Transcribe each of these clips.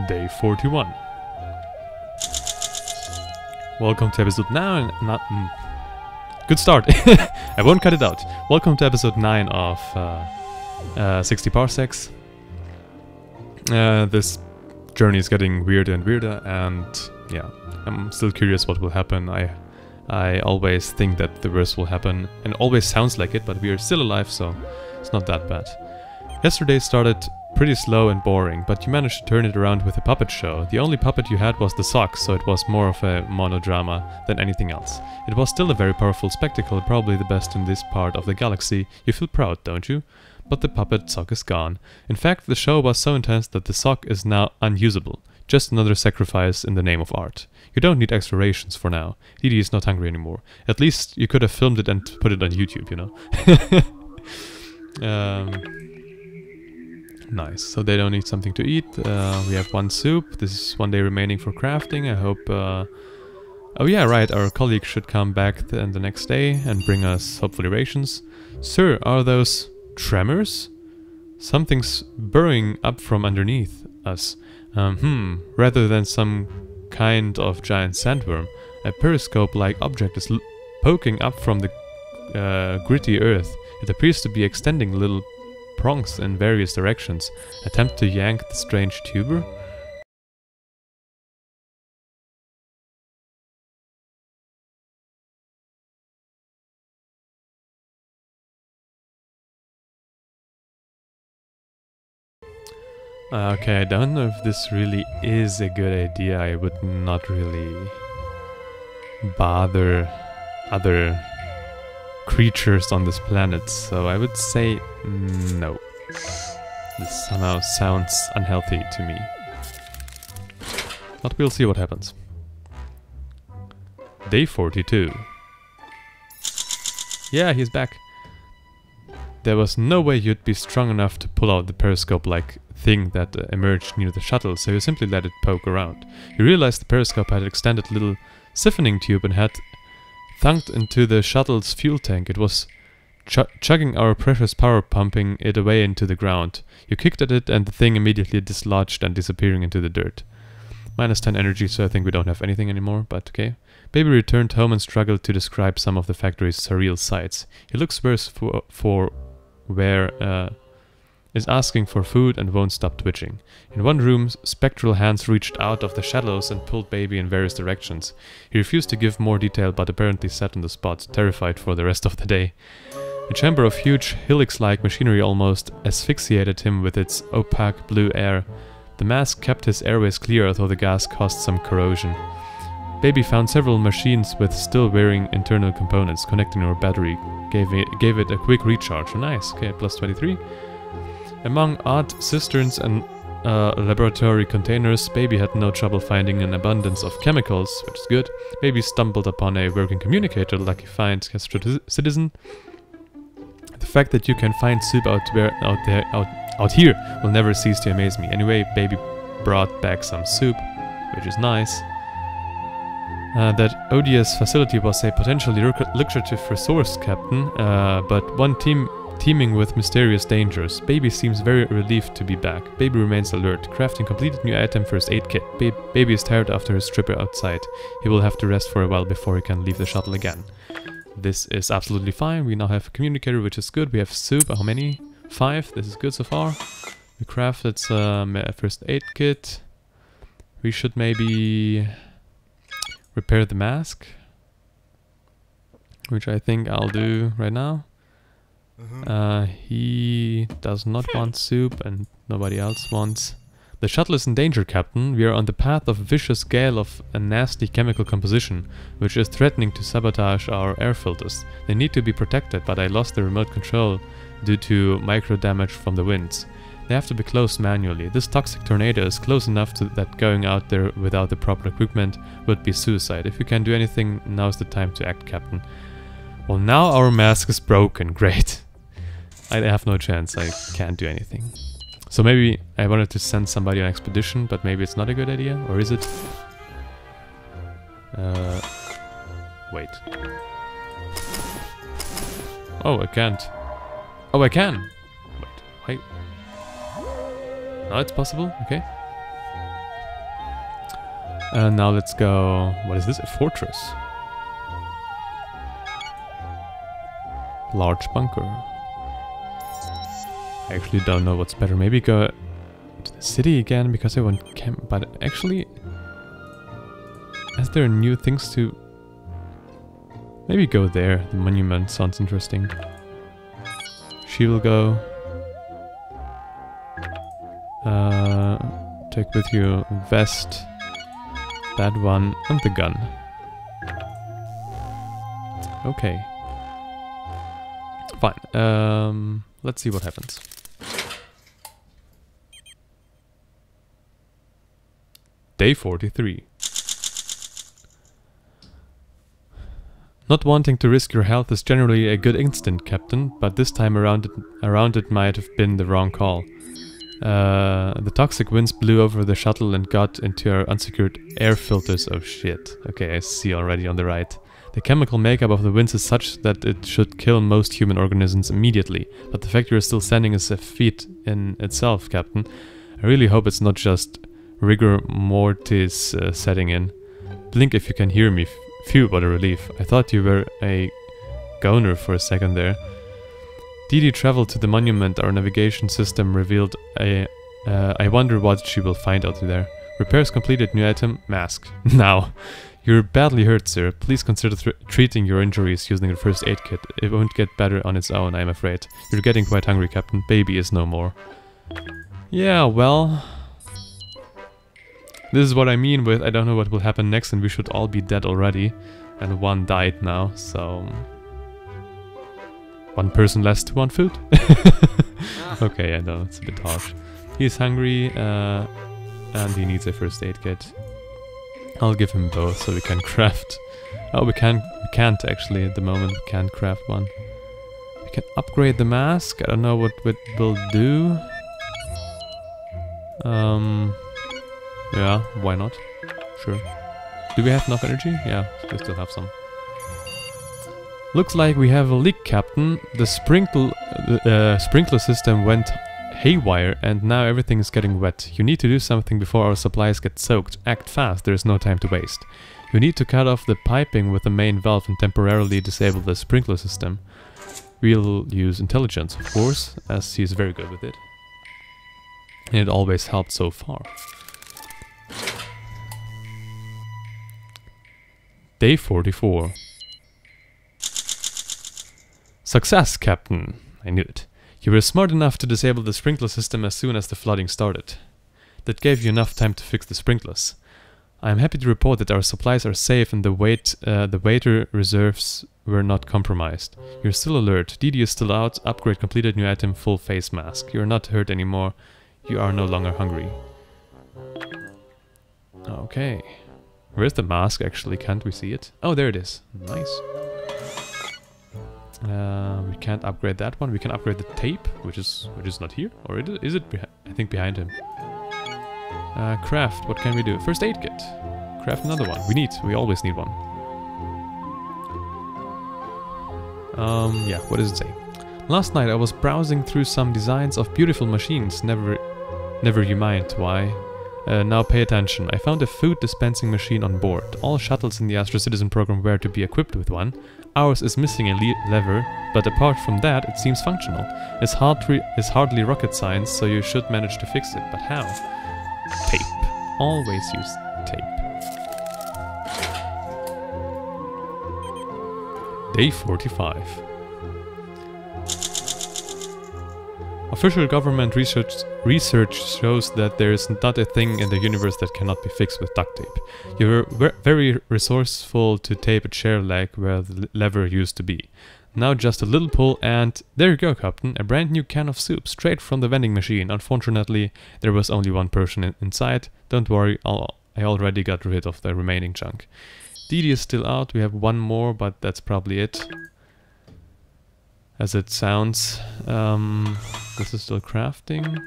Day 41. Welcome to episode 9. Good start. I won't cut it out. Welcome to episode 9 of 60 Parsecs. This journey is getting weirder and weirder, and yeah, I'm still curious what will happen. I always think that the worst will happen, and always sounds like it, but we are still alive, so it's not that bad. Yesterday started pretty slow and boring, but you managed to turn it around with a puppet show. The only puppet you had was the sock, so it was more of a monodrama than anything else. It was still a very powerful spectacle, probably the best in this part of the galaxy. You feel proud, don't you? But the puppet sock is gone. In fact, the show was so intense that the sock is now unusable. Just another sacrifice in the name of art. You don't need extra rations for now. Didi is not hungry anymore. At least you could have filmed it and put it on YouTube, you know? Nice. So they don't need something to eat. We have one soup. This is one day remaining for crafting. I hope... Oh yeah, right. Our colleague should come back the next day and bring us, hopefully, rations. Sir, are those tremors? Something's burrowing up from underneath us. Rather than some kind of giant sandworm, a periscope-like object is poking up from the gritty earth. It appears to be extending little prongs in various directions. Attempt to yank the strange tuber? Okay, I don't know if this really is a good idea. I would not really bother other creatures on this planet, so I would say no. This somehow sounds unhealthy to me. But we'll see what happens. Day 42. Yeah, he's back. There was no way you'd be strong enough to pull out the periscope-like thing that emerged near the shuttle, so you simply let it poke around. You realized the periscope had an extended little siphoning tube and had thunked into the shuttle's fuel tank. It was chugging our precious power, pumping it away into the ground. You kicked at it and the thing immediately dislodged and disappearing into the dirt. Minus 10 energy, so I think we don't have anything anymore, but okay. Baby returned home and struggled to describe some of the factory's surreal sights. He looks worse for where is asking for food and won't stop twitching. In one room, spectral hands reached out of the shadows and pulled Baby in various directions. He refused to give more detail, but apparently sat on the spot, terrified for the rest of the day. A chamber of huge, helix-like machinery almost asphyxiated him with its opaque blue air. The mask kept his airways clear, although the gas caused some corrosion. Baby found several machines with still wearing internal components. Connecting our battery gave it a quick recharge. Nice, okay, plus 23. Among odd cisterns and laboratory containers, Baby had no trouble finding an abundance of chemicals, which is good. Baby stumbled upon a working communicator, lucky find, citizen. The fact that you can find soup out here will never cease to amaze me. Anyway, Baby brought back some soup, which is nice. That odious facility was a potentially lucrative resource, Captain, but one teeming with mysterious dangers. Baby seems very relieved to be back. Baby remains alert. Crafting completed new item first aid kit. Baby is tired after his trip outside. He will have to rest for a while before he can leave the shuttle again. This is absolutely fine. We now have a communicator, which is good. We have soup. How many? 5. This is good so far. We crafted some first aid kit. We should maybe repair the mask, which I think I'll do right now. He does not want soup and nobody else wants. The shuttle is in danger, Captain. We are on the path of a vicious gale of a nasty chemical composition, which is threatening to sabotage our air filters. They need to be protected, but I lost the remote control due to micro damage from the winds. They have to be closed manually. This toxic tornado is close enough to that going out there without the proper equipment would be suicide. If you can do anything, now's the time to act, Captain. Well, now our mask is broken. Great. I have no chance. I can't do anything. So maybe I wanted to send somebody on expedition, but maybe it's not a good idea, or is it? Wait. Oh, I can't. Oh, I can! Wait, wait. Now it's possible? Okay. Now let's go... What is this? A fortress. Large bunker. I actually don't know what's better. Maybe go to the city again because everyone can... But actually... Is there new things to... Maybe go there. The monument sounds interesting. She will go. Take with you vest, that one, and the gun. Okay. Fine. Let's see what happens. Day 43. Not wanting to risk your health is generally a good instinct, Captain, but this time around it might have been the wrong call. The toxic winds blew over the shuttle and got into our unsecured air filters. Oh shit. Okay, I see already on the right. The chemical makeup of the winds is such that it should kill most human organisms immediately, but the fact you're still standing is a feat in itself, Captain. I really hope it's not just rigor mortis setting in. Blink if you can hear me. Phew, what a relief. I thought you were a goner for a second there. Didi traveled to the monument. Our navigation system revealed a... I wonder what she will find out there. Repairs completed. New item. Mask. Now. You're badly hurt, sir. Please consider treating your injuries using a first aid kit. It won't get better on its own, I'm afraid. You're getting quite hungry, Captain. Baby is no more. Yeah, well... This is what I mean with I don't know what will happen next and we should all be dead already. And one died now, so... One person less to want food? Okay, I know, it's a bit harsh. He's hungry, and he needs a first aid kit. I'll give him both so we can craft... Oh, we can't actually at the moment, we can't craft one. We can upgrade the mask, I don't know what it will do. Yeah, why not? Sure. Do we have enough energy? Yeah, we still have some. Looks like we have a leak, Captain. The sprinkler system went haywire and now everything is getting wet. You need to do something before our supplies get soaked. Act fast, there is no time to waste. You need to cut off the piping with the main valve and temporarily disable the sprinkler system. We'll use intelligence, of course, as he is very good with it. And it always helped so far. Day 44. Success, Captain! I knew it. You were smart enough to disable the sprinkler system as soon as the flooding started. That gave you enough time to fix the sprinklers. I am happy to report that our supplies are safe and the water reserves were not compromised. You're still alert. Didi is still out. Upgrade completed. New item. Full face mask. You're not hurt anymore. You are no longer hungry. Okay. Where's the mask actually? Can't we see it? Oh, there it is. Nice. We can't upgrade that one. We can upgrade the tape, which is not here, or is it? I think behind him. Craft. What can we do? First aid kit. Craft another one. We always need one. Yeah. What does it say? Last night I was browsing through some designs of beautiful machines. Never you mind why. Now pay attention. I found a food dispensing machine on board. All shuttles in the Astro Citizen program were to be equipped with one. Ours is missing a lever, but apart from that, it seems functional. It's hardly rocket science, so you should manage to fix it. But how? Tape. Always use tape. Day 45. Official government research shows that there is not a thing in the universe that cannot be fixed with duct tape. You were very resourceful to tape a chair leg where the lever used to be. Now just a little pull and... There you go, Captain. A brand new can of soup, straight from the vending machine. Unfortunately, there was only one person inside. Don't worry, I already got rid of the remaining junk. Didi is still out. We have one more, but that's probably it. As it sounds. This is still crafting.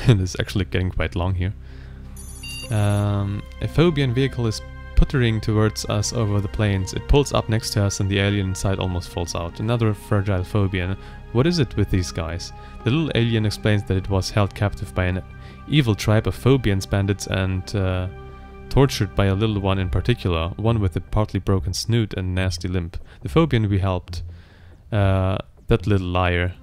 This is actually getting quite long here. A Phobian vehicle is puttering towards us over the plains. It pulls up next to us and the alien inside almost falls out. Another fragile Phobian. What is it with these guys? The little alien explains that it was held captive by an evil tribe of Phobians, bandits, and tortured by a little one in particular, one with a partly broken snoot and nasty limp. The Phobian we helped. That little liar.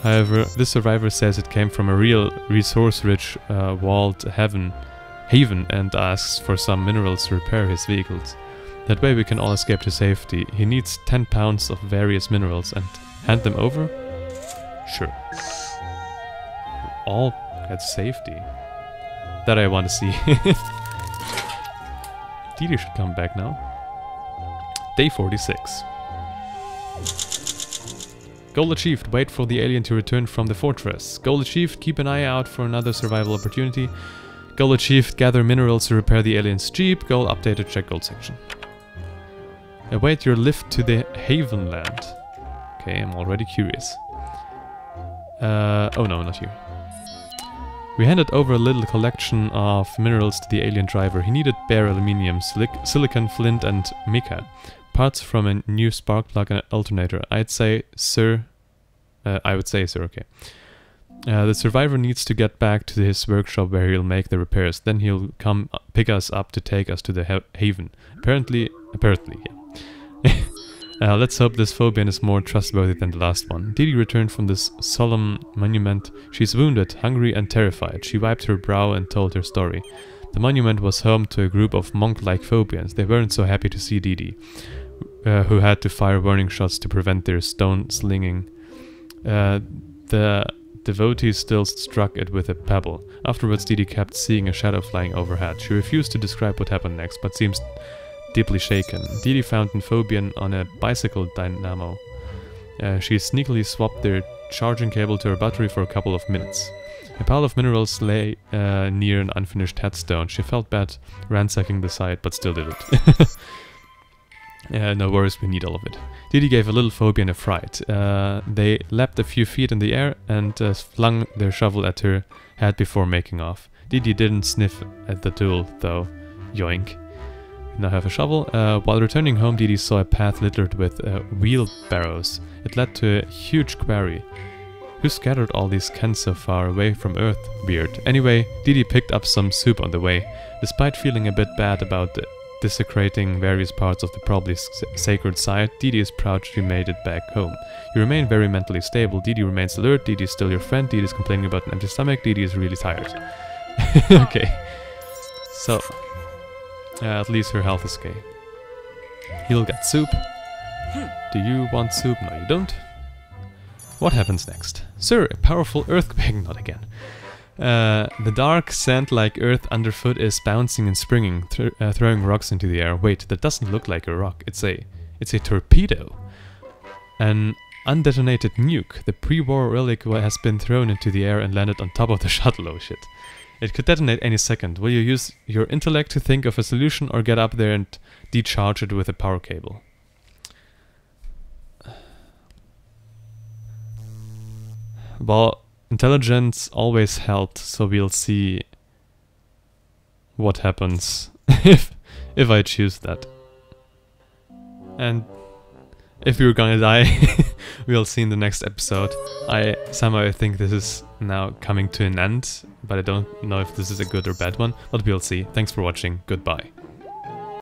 However, this survivor says it came from a real resource-rich walled haven and asks for some minerals to repair his vehicles. That way we can all escape to safety. He needs 10 pounds of various minerals and hand them over? Sure. All at safety. That I want to see. Didi should come back now. Day 46. Goal achieved. Wait for the alien to return from the fortress. Goal achieved. Keep an eye out for another survival opportunity. Goal achieved. Gather minerals to repair the alien's jeep. Goal updated. Check goal section. Await your lift to the Havenland. Okay, I'm already curious. Oh no, not here. We handed over a little collection of minerals to the alien driver. He needed bare aluminium, silicon, flint and mica. Parts from a new spark plug and alternator. I would say, sir, okay. The survivor needs to get back to his workshop where he'll make the repairs. Then he'll come pick us up to take us to the haven. Apparently, yeah. Let's hope this Phobian is more trustworthy than the last one. Didi returned from this solemn monument. She's wounded, hungry and terrified. She wiped her brow and told her story. The monument was home to a group of monk-like Phobians. They weren't so happy to see Didi, who had to fire warning shots to prevent their stone slinging. The devotee still struck it with a pebble. Afterwards, Didi kept seeing a shadow flying overhead. She refused to describe what happened next, but seems deeply shaken. Didi found an Phobian on a bicycle dynamo. She sneakily swapped their charging cable to her battery for a couple of minutes. A pile of minerals lay near an unfinished headstone. She felt bad ransacking the site, but still did it. No worries, we need all of it. Didi gave a little Phobian a fright. They leapt a few feet in the air and flung their shovel at her head before making off. Didi didn't sniff at the tool, though. Yoink. We now have a shovel. While returning home, Didi saw a path littered with wheelbarrows. It led to a huge quarry. Who scattered all these cans so far away from Earth? Weird. Anyway, Didi picked up some soup on the way. Despite feeling a bit bad about desecrating various parts of the probably sacred site, Didi is proud she made it back home. You remain very mentally stable. Didi remains alert. Didi is still your friend. Didi is complaining about an empty stomach. Didi is really tired. Okay. So, at least her health is okay. He'll get soup. Do you want soup? No, you don't. What happens next? Sir, a powerful earthquake. Not again. The dark sand-like earth underfoot is bouncing and springing, throwing rocks into the air. Wait, that doesn't look like a rock. It's a torpedo. An undetonated nuke. The pre-war relic has been thrown into the air and landed on top of the shuttle. Oh shit. It could detonate any second. Will you use your intellect to think of a solution or get up there and decharge it with a power cable? Well, intelligence always helped, so we'll see what happens if I choose that. And if you're gonna die, we'll see in the next episode. I somehow think this is now coming to an end, but I don't know if this is a good or bad one, but we'll see. Thanks for watching, goodbye.